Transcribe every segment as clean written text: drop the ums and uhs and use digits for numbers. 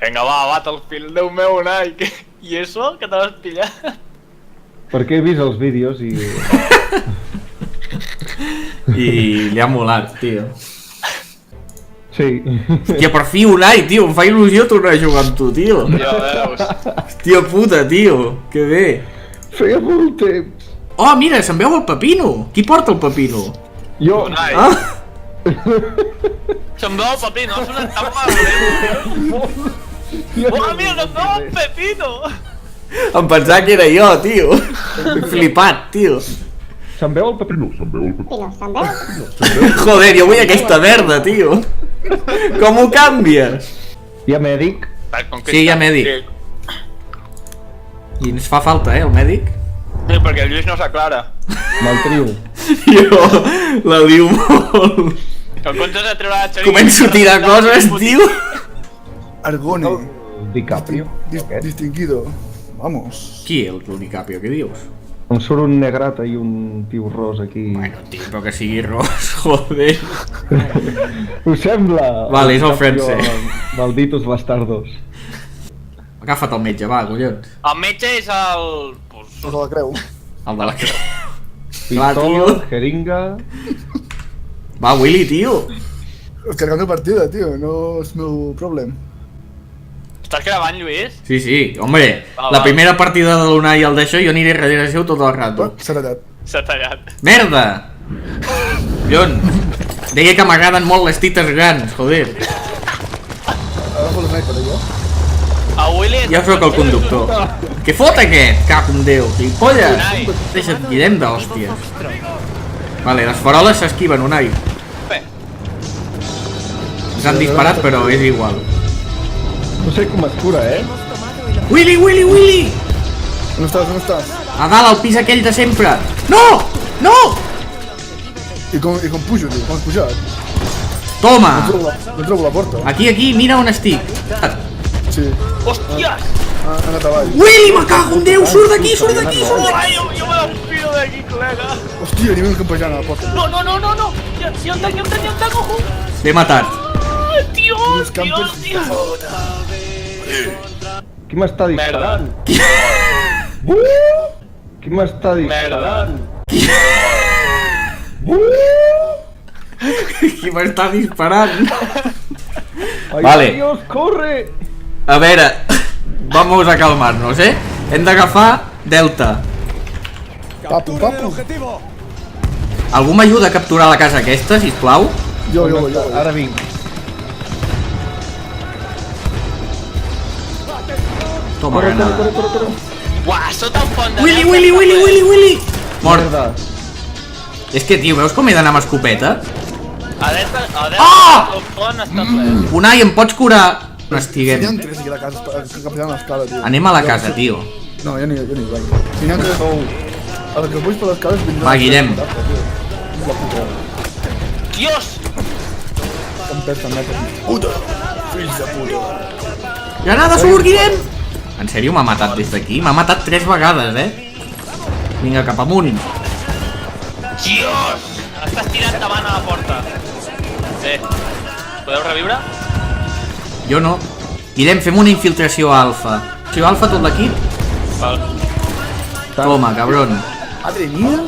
Venga, va, Battlefield, Déu meu, Nike. ¿Y eso? ¿Qué te vas a pillar? Perquè he vist els vídeos i... I li ha molat, tio. Sí. Hòstia, per fi Unai, tio, em fa il·lusió tornar a jugar amb tu, tio. Ja veus. Hòstia puta, tio, que bé. Feia molt temps. Oh, mira, se'n veu el pepino. Qui porta el pepino? Jo... Unai. Ah, Se'm veu el pepino, ha sonat tan malament. Oh, mira, se'm veu el pepino. em pensava que era jo, tio. He flipat, tio. Se'n veu el pepino? Joder, jo vull aquesta merda, tio. Com ho canvies? Hi ha mèdic? Sí, hi ha mèdic. I ens fa falta, el mèdic. Sí, perquè el Lluís no s'aclara. Maltriu. Jo la diu molt. Que en comptes de treure la xeringa... Començo a tirar coses, tio. Argoni. DiCaprio. Distinguido. Vamos. Qui, el DiCaprio, què dius? Em surt un negrata i un tio ros aquí. Bueno, tio, però que sigui ros, joder. Us sembla? Vale, és el francès. Malditos bastardos. Agafa't el metge, va, collons. El metge és el... Els de la creu. El de la creu. Pistola, jeringa... Va, Willy, tio. Cargando partida, tio, no és meu problema. Estàs gravant, Lluís? Sí, sí, hombre, la primera partida de l'Unai i el d'això jo aniré darrere seu tot el rato. S'ha tallat. S'ha tallat. Merda! Jon, deia que m'agraden molt les tites grans, joder. Agafo l'sniper, jo. A Willy... Jo sóc el conductor. Què fot aquest? Cap un déu, gilipolles! Deixa't guillem d'hòsties. Vale, les faroles s'esquiven, Unai. Bé. Ens han disparat, però és igual. No sé com es cura, Willy, Willy, Willy! On estàs, on estàs? A dalt, al pis aquell de sempre. No! No! I com pujo, tio? Com has pujat? Toma! No trobo la porta. Aquí, aquí, mira on estic. Sí. Hòsties! Ha anat avall. Willy, me cago en Déu! Surt d'aquí, surt d'aquí, surt d'aquí! Ai, jo me l'enfilo d'aquí, col·lega. Hòstia, ni ven campejant a la porta. No, no, no, no, no. Jo el tenc, ojo. L'he matat. Dios, Els campers... Qui m'està disparant? Qui m'està disparant? Qui m'està disparant? Ai, Vale. Dios, corre! A veure, vamos a calmar-nos, Hem d'agafar Delta. Papu, papu. Algú m'ajuda a capturar la casa aquesta, sisplau? Jo. Ara vinc. Toma, granada. Uah, sota el pont de... Willy, Willy, Willy, Willy, Willy! Mort. Merda. És que, tio, veus com he d'anar amb escopeta? A dret, Ah! el pont està ple. Unai, em pots curar? No Hi ha estiguem. tres aquí a la casa, campejant a l'escala, tio. Anem a la casa, tio. No, jo ni vaig. Si n'hi ha tres... A la que puix per les cases vindrà... Va, Guillem. La puta. Dios! Campers també, puta. Fills de puta. Granada, surt, Guillem! En sèrio m'ha matat des d'aquí? M'ha matat 3 vegades, Vinga, cap amunt. Dios! Estàs tirant davant a la porta. Bé. Podeu reviure? Jo no. Guillem, fem una infiltració alfa. Infiltració alfa tot l'equip? Val. Toma, cabron. Madre mía.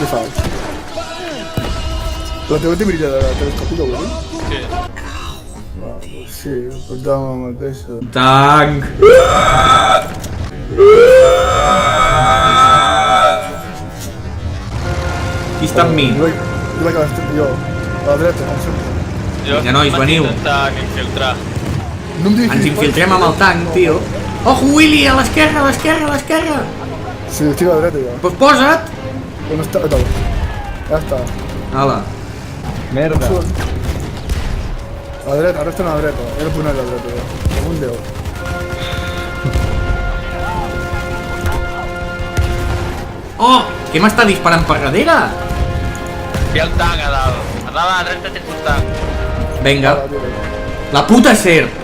Què fas? La teva té mirilla de telescòpica, vull dir? Sí. Sí, portava la mateixa. Tanc. Qui està amb mi? Jo vaig a l'estat, jo. A la dreta, com sempre. Vinga, nois, veniu. Intentant infiltrar. No em diguis... Ens infiltrem amb el tanc, tio. Ojo, Willy, a l'esquerra, a l'esquerra, a l'esquerra. Sí, estic a la dreta, jo. Pues posa't. On està? Ja està. Hala. Merda. A la dreta, ara estan a la dreta. Era el punt a la dreta, jo. Com un déu. Oh, què m'està disparant per darrere? Ve el tanc a dalt. A dalt a la dreta tens un tanc. Vinga. La puta serp.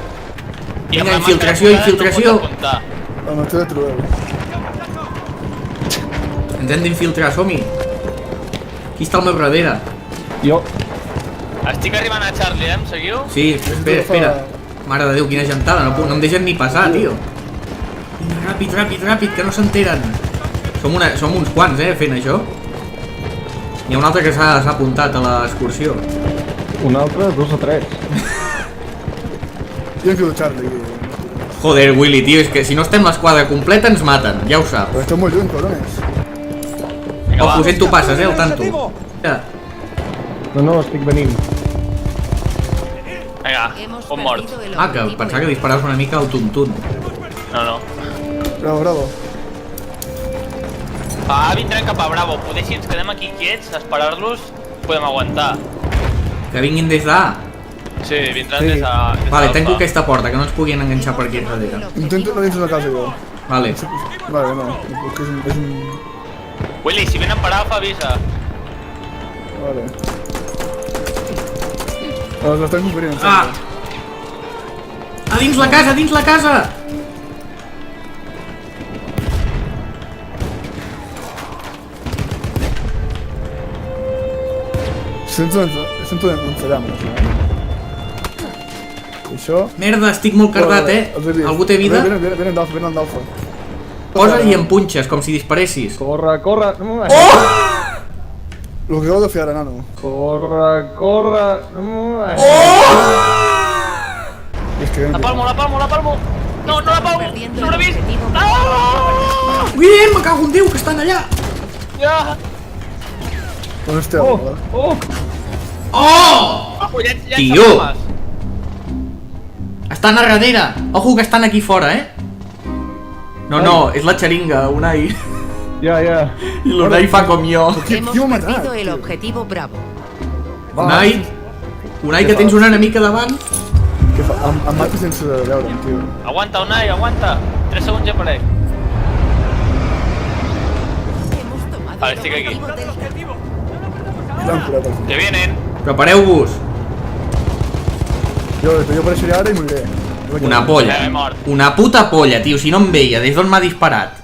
Vinga, infiltració, infiltració. El mateix de trobeu. Ens hem d'infiltrar, som-hi. Qui està al meu darrere? Jo. Estic arribant a Charlie, em seguiu? Sí, espera, espera. Mare de Déu, quina gentada, no em deixen ni passar, tio. Vinga, ràpid, ràpid, ràpid, que no s'enteren. Som uns quants, fent això. N'hi ha un altre que s'ha apuntat a l'excursió. Un altre, 2 o 3. Jo em quedo Charlie aquí. Joder, Willy, tio, és que si no estem l'esquadra completa ens maten, ja ho saps. Però estem molt lluny, cabrones. Vinga, va. Ojo, sento passes, el tanto. Ja. No, estic venint. Vinga, un mort. Ah, que pensava que disparaves una mica al tuntun. No. Bravo, bravo. Va, vindrem cap a Bravo. Poder si ens quedem aquí quiets, a esperar-los, podem aguantar. Que vinguin des d'A. Sí, vindran des de... Vale, tanco aquesta porta, que no ens puguin enganxar per aquí darrere. Intento no dins una casa, jo. Vale. Vale, no. És un... Willy, si venen per Alfa, avisa. Vale. Els estan conferint. Ah! A dins la casa, dins la casa! Sento d'enfadar-nos, Això... Merda, estic molt cardat, Algú té vida? Venen d'alfa. Posa i em punxes, com si disparessis. Corre, corre. No, Oh! El que acabo de fer ara, nano. Corre, corre. No, És que... La palmo! No la palmo! No l'he vist! Ah! Bien, me cago en Déu, que estan allà! Ja! On esteu? Oh! Oh! Ojo, llença Tio! bombes. Estan a darrere! Ojo que estan aquí fora, No, és la xeringa, Unai. Ja. I l'Unai fa com jo. Hemos Qui ho ha matat? perdido el objetivo Bravo. Unai, que tens una enemica davant. Què fa? Em mata sense veure'm, tio. Aguanta, Unai, aguanta. 3 segons ja aparec. Hemos tomado Vale, el estic aquí. objetivo Delta. L'han curat, al Que vienen. Prepareu-vos. Jo apareixeré ara i moriré. Una polla. Ja he mort. Una puta polla, tio, si no em veia, des d'on m'ha disparat.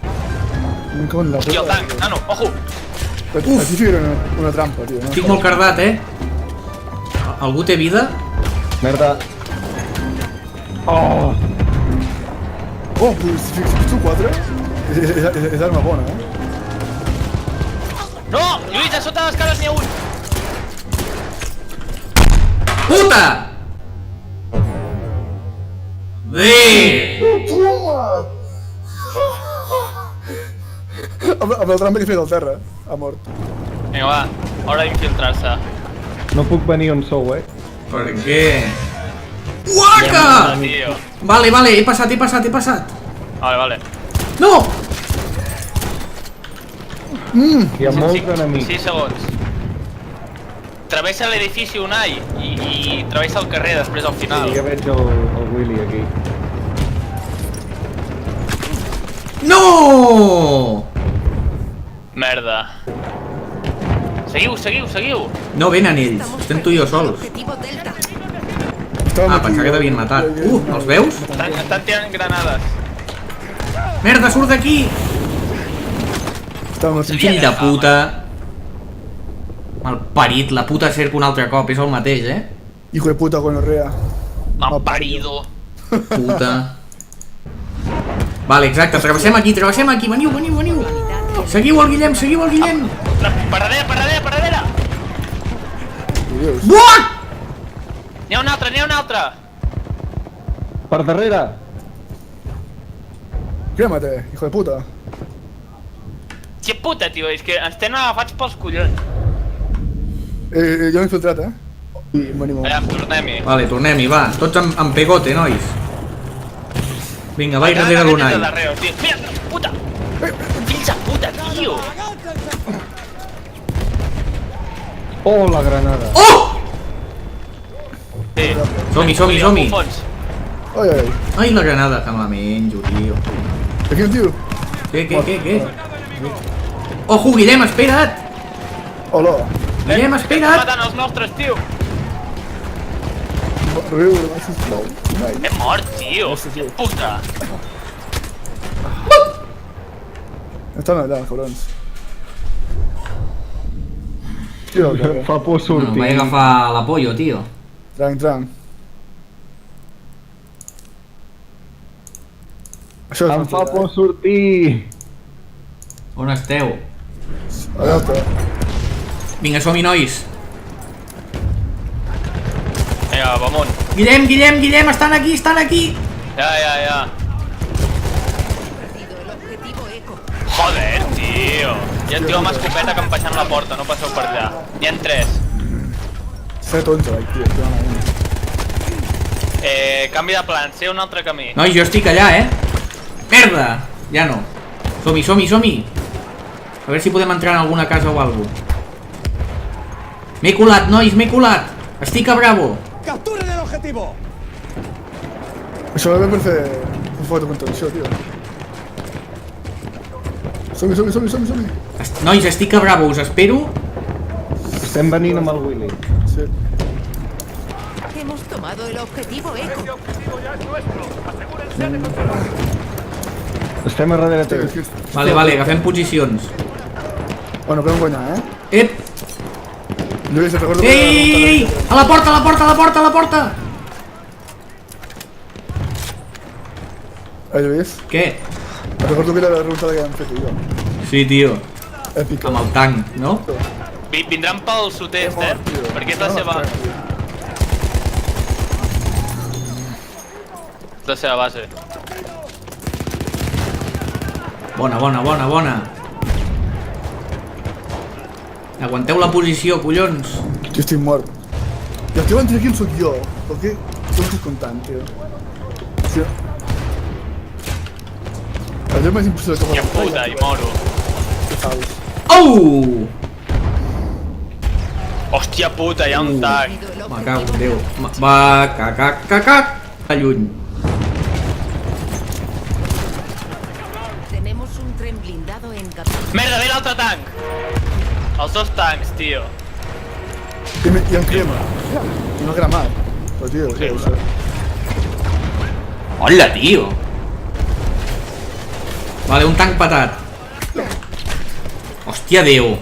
Me cago en la Hòstia, el puta. tanc, nano, ojo. Aquí ficaré una trampa, tio. Estic molt cardat, Algú té vida? Merda. Oh! Oh, si tu 4, és arma bona, No! Lluís, a sota les cares n'hi ha un. Puta! Bé! Amb la trampa que he fet al terra. Ha mort. Vinga, va. Hora d'infiltrar-se. No puc venir on sou, Per què? Uaca! Tio. Vale, he passat. Vale. No! Hi ha molts enemics. 6 segons. Travessa l'edifici Unai i travessa el carrer després al final. Ja veig el Willy aquí. No! Merda. Seguiu. No venen ells, estem tu i jo sols. Objetivo Delta. Ah, pensava que t'havien matat. Els veus? Estan tirant granades. Merda, surt d'aquí! Estava Fill de puta. Malparit, la puta cerca un altre cop, és el mateix, Hijo de puta gonorrea. Malparido. Puta. Vale, exacte, travessem aquí, veniu. Seguiu el Guillem. Per darrere. Dios. Buah! N'hi ha un altre. Per darrere! Crema-te, hijo de puta. Que puta, tio, és que ens tenen agafats pels collons. Jo m'he infiltrat, I m'animo. Aviam, tornem-hi. Vale, tornem-hi, va. Tots amb pegote, nois. Vinga, va i darrere l'Unai. Mira, puta! Fills de puta, tio! Oh, la granada. Oh! Sí. Som-hi. Al fons. Ai. Ai, la granada, que me la menjo, tio. Aquí un tio. Què? Ojo, Guillem, espera't! Hola. Guillem, Estan espera't! matant els nostres, tio! Riure, sisplau. Hem mort, tio! Puta! Estan allà, cabrons. Tio, Fa por No, sortir. vaig agafar la pollo, tio. tranc. Això és Em fa por sortir. On esteu? A Delta. Vinga, som-hi, nois. Venga, vamos. Guillem, estan aquí. Ya. Perdido el objetivo Eco. Joder, tío. Hi ha un tio amb escopeta campejant la porta, no passeu per allà. N'hi ha 3. 7-11, vaig, tio. Canvi de plan, sé un altre camí. Nois, jo estic allà, Merda! Ja no. Som-hi. A veure si podem entrar en alguna casa o alguna cosa. M'he colat, nois, Estic a Bravo. ¡Capturen el objetivo! Això va bé per fer un fotocontenció, tio. Som-hi. Nois, estic a Bravo, us espero. Estem venint amb el Willy. Sí. Hemos tomado el objetivo Eco. Estem a darrere teu. Vale, agafem posicions. Bueno, podem guanyar, Ep! Lluís, et recordo que... Ei! A la porta! Lluís, Què? et recordo que era la remuntada que hem fet tu i jo. Sí, tio. Èpica. Amb el tanc, no? Vindran pel sud-est, perquè és la seva... És la seva base. Bona. Aguanteu la posició, collons. Jo estic mort. I el tio van aquí sóc jo. Per què? Què m'estàs contant, tio? Sí. Allò més impossible que Hòstia puta, i moro. Que fals. Au! Hòstia puta, hi ha un tanc. Perdido el Me cago en objetivo. Déu. Va, cacac. A lluny. Tenemos un tren blindado en camino. Merda, ve l'altre tanc! Els dos tancs, tio. I em crema. I no ha cremat. Però, tio, què és això? Hola, tio. Vale, un tanc patat. Hòstia Déu.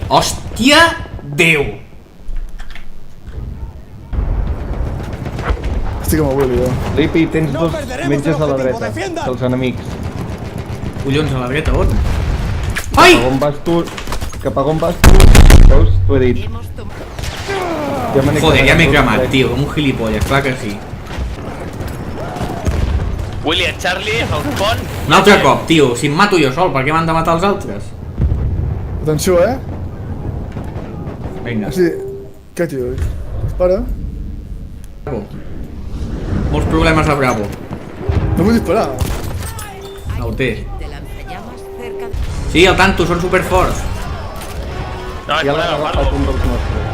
Estic amb el Willy, jo. Lipi, tens No dos perderemos metges el a la objetivo, dreta, defiendan. dels enemics. Collons, a la dreta, on? Cap Ai! a on vas tu? Veus? T'ho he dit. Hemos tomado. Joder, ja m'he cremat, tio, com un gilipolles, clar que sí. Willy, el Charlie, el pont... Un altre cop, tio, si em mato jo sol, per què m'han de matar els altres? Atenció, Vinga. O sigui, què, tio? Dispara. Bravo. Molts problemes a Bravo. No vull disparar. No ho té. De lanzallamas cerca de... Sí, al tanto, són superforts. No, és Ja l'ha problema, agafat guardo. un dels nostres.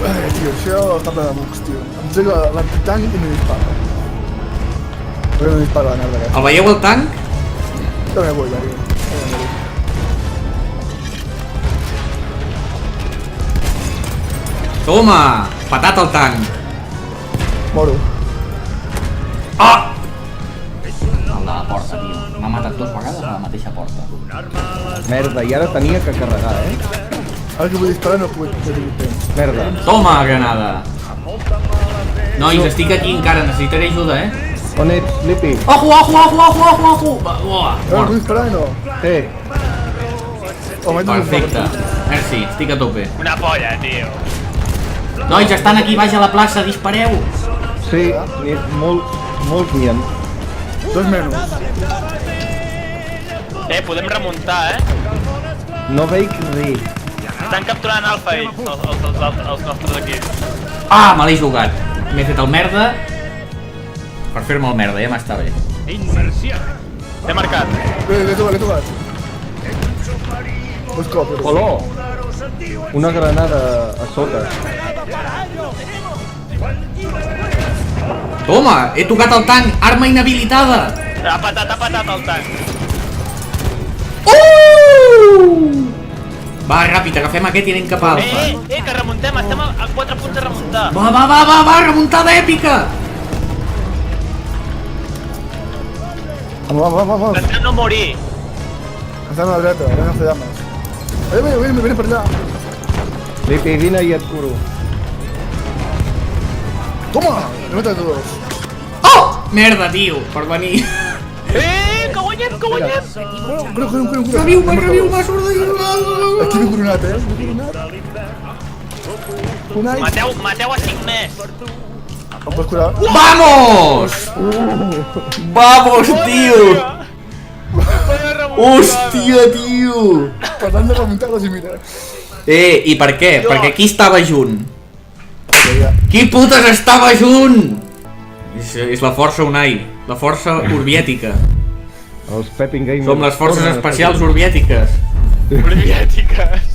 Ai, tio, això està ple de bugs, tio. Em trega l'antitanc i no dispara. Per què no dispara la merda aquesta? El veieu, el tanc? També vull, tio. Toma! Patat el tanc. Moro. Ah! El de la porta, tio. M'ha matat 2 vegades a la mateixa porta. Merda, i ara tenia que carregar, Ara que vull disparar no puc tenir temps. Merda. Toma, granada. Nois, estic aquí encara, necessitaré ajuda, On ets, Lipi? Ojo! Uah, Ara mort. vull disparar i no. Sí. Perfecte. Merci, estic a tope. Una polla, tio. Nois, estan aquí baix a la plaça, dispareu! Sí, molts n'hi ha. 2 menys. Podem remuntar, No veig res. Estan capturant alfa ells, els nostres equips. Ah, me l'he jugat. M'he fet el merda. Per fer-me el merda, ja m'està bé. T'he marcat. L'he tocat. Dos cops. Olor! Una granada a sota. Toma, he tocat el tanc, arma inhabilitada. Ha patat el tanc. Va, ràpid, agafem aquest i anem cap a alfa. Que remuntem, estem a 4 punts de remuntar. Va, remuntada èpica. Vamos. Intentem no morir. Estan a la dreta, ven a fer llames. Viene per allà. Lipi, vine i et curo. Toma! He matat a dos. Oh! Merda, tio, per venir. Que guanyem, que guanyem! Creu. Reviu-me, surt d'allà. Aquí l'he coronat, L'he coronat. Un any. Mateu a 5 més! Em pots curar? ¡Vamos! ¡Vamos, tío! ¡Hòstia, tio! Parlant de remuntades i mira. I per què? Perquè qui estava junt? Qui putes estava junt? És la força Unai, la força urbiètica. Els Pepping Gamers. Som les forces especials urbiètiques. Soviètiques!